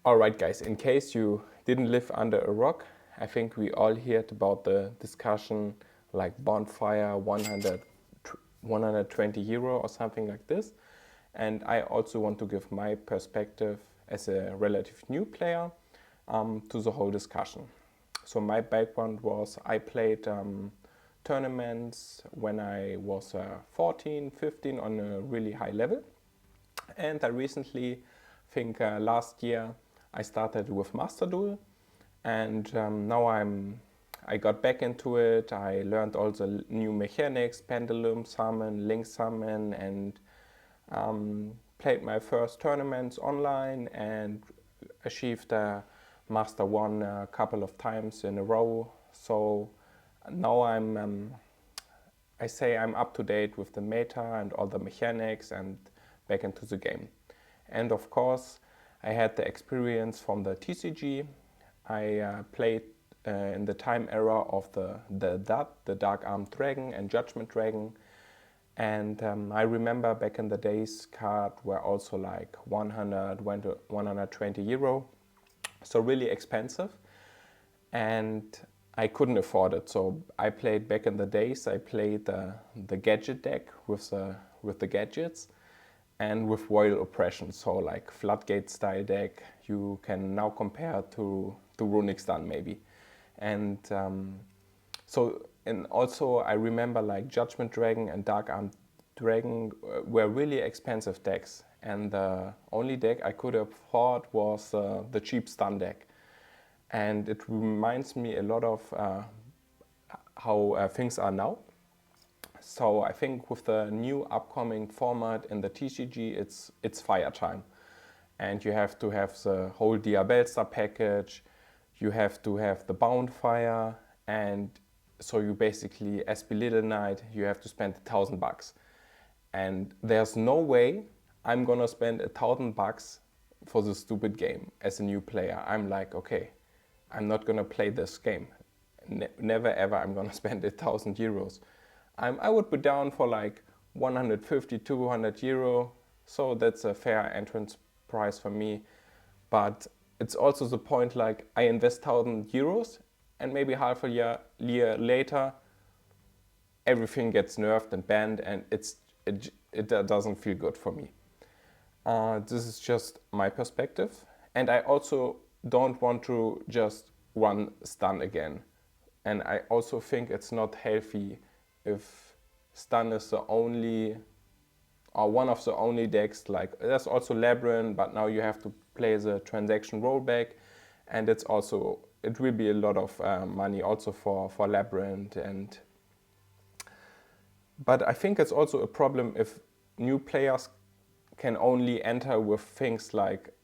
Alright guys, in case you didn't live under a rock, I think we all heard about the discussion like bonfire 120 euro or something like this. And I also want to give my perspective as a relative new player to the whole discussion. So my background was I played tournaments when I was 14, 15 on a really high level. And I recently, think last year, I started with Master Duel, and now I got back into it. I learned all the new mechanics, pendulum summon, link summon, and played my first tournaments online and achieved Master 1 a couple of times in a row. So now I say I'm up to date with the meta and all the mechanics and back into the game. And of course, I had the experience from the TCG. I played in the time era of the DAD, the Dark Armed Dragon and Judgment Dragon. And I remember back in the days, cards were also like 100, 120 euro. So really expensive. And I couldn't afford it. So I played back in the days, I played the gadget deck with the gadgets and with Royal Oppression. So like Floodgate style deck, you can now compare to Runic Stun maybe. And and also I remember like Judgment Dragon and Dark Armed Dragon were really expensive decks. And the only deck I could afford was the cheap stun deck. And it reminds me a lot of how things are now. So I think with the new upcoming format in the TCG, it's fire time. And you have to have the whole Diabellstar package, you have to have the Bound Fire, and so you basically, as Belittle Knight, you have to spend $1,000. And there's no way I'm gonna spend $1,000 for this stupid game as a new player. I'm like, okay, I'm not gonna play this game. Never ever I'm gonna spend 1,000 euros. I would be down for like 150, 200 euro. So that's a fair entrance price for me. But it's also the point like I invest 1,000 euros and maybe half a year later, everything gets nerfed and banned and it doesn't feel good for me. This is just my perspective. And I also don't want to just run stun again. And I also think it's not healthy if stun is the only or one of the only decks. Like there's also Labyrinth, but now you have to play the transaction rollback, and it will be a lot of money also for Labyrinth. But I think it's also a problem if new players can only enter with things like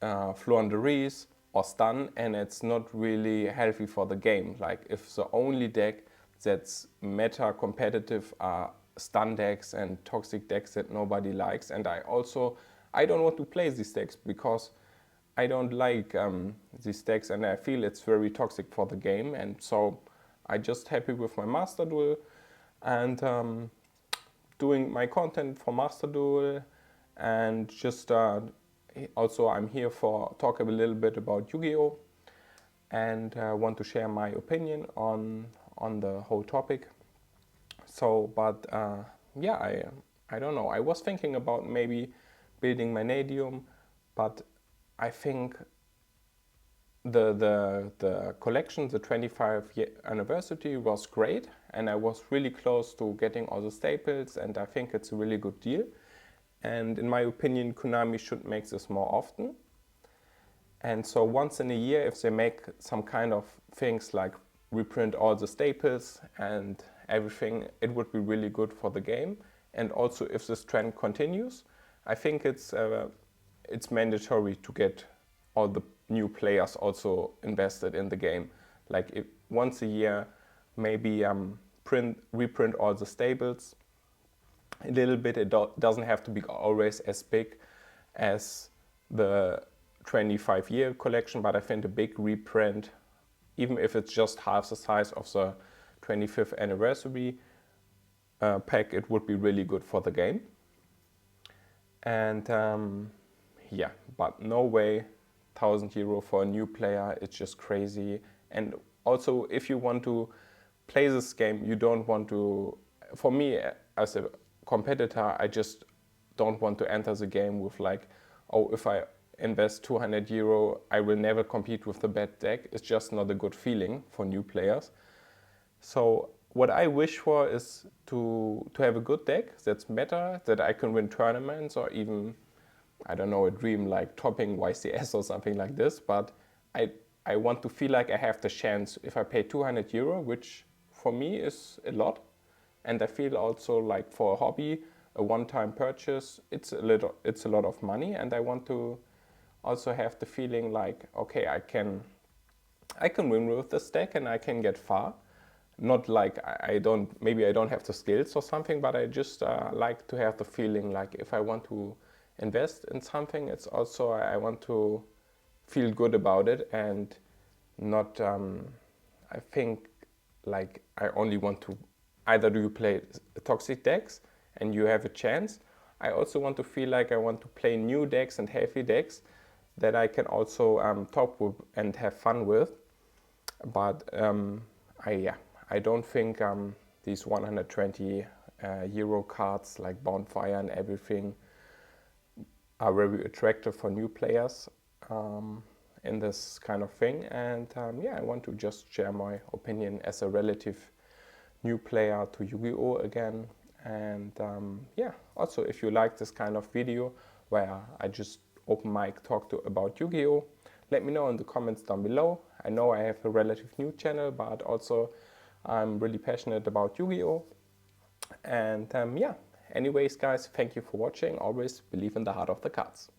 Floowandereeze or stun, and it's not really healthy for the game. Like if the only deck that's meta competitive are stun decks and toxic decks that nobody likes, and I don't want to play these decks because I don't like these decks and I feel it's very toxic for the game. And so I'm just happy with my Master Duel and doing my content for Master Duel, and just also I'm here for talk a little bit about Yu-Gi-Oh! And want to share my opinion on the whole topic. So, but yeah, I don't know. I was thinking about maybe building my Nadium, but I think the collection, the 25th anniversary was great, and I was really close to getting all the staples, and I think it's a really good deal. And in my opinion, Konami should make this more often. And so once in a year, if they make some kind of things like reprint all the staples and everything, it would be really good for the game. And also if this trend continues, I think it's mandatory to get all the new players also invested in the game. Like if once a year, maybe reprint all the staples a little bit. It doesn't have to be always as big as the 25-year collection, but I think a big reprint, even if it's just half the size of the 25th anniversary pack, it would be really good for the game. And yeah, but no way €1,000 for a new player, it's just crazy. And also, if you want to play this game, you don't want to, for me as a competitor, I just don't want to enter the game with like, oh, if I invest €200, I will never compete with the bad deck. It's just not a good feeling for new players. So what I wish for is to have a good deck that's better, that I can win tournaments, or even, I don't know, a dream like topping YCS or something like this. But I want to feel like I have the chance if I pay €200, which for me is a lot. And I feel also like for a hobby, a one-time purchase, it's a lot of money. And I want to also have the feeling like, okay, I can win with this deck and I can get far. Not like maybe I don't have the skills or something, but I just like to have the feeling like if I want to invest in something, it's also, I want to feel good about it, and not, I think like I only want to, either do you play toxic decks and you have a chance. I also want to feel like I want to play new decks and healthy decks that I can also top with and have fun with. But I don't think these 120 euro cards like Bonfire and everything are very attractive for new players in this kind of thing. And I want to just share my opinion as a relative new player to Yu-Gi-Oh again. And also if you like this kind of video where I just open mic talk about Yu-Gi-Oh, let me know in the comments down below. I know I have a relative new channel, but also I'm really passionate about Yu-Gi-Oh. And anyways guys, thank you for watching. Always believe in the heart of the cards.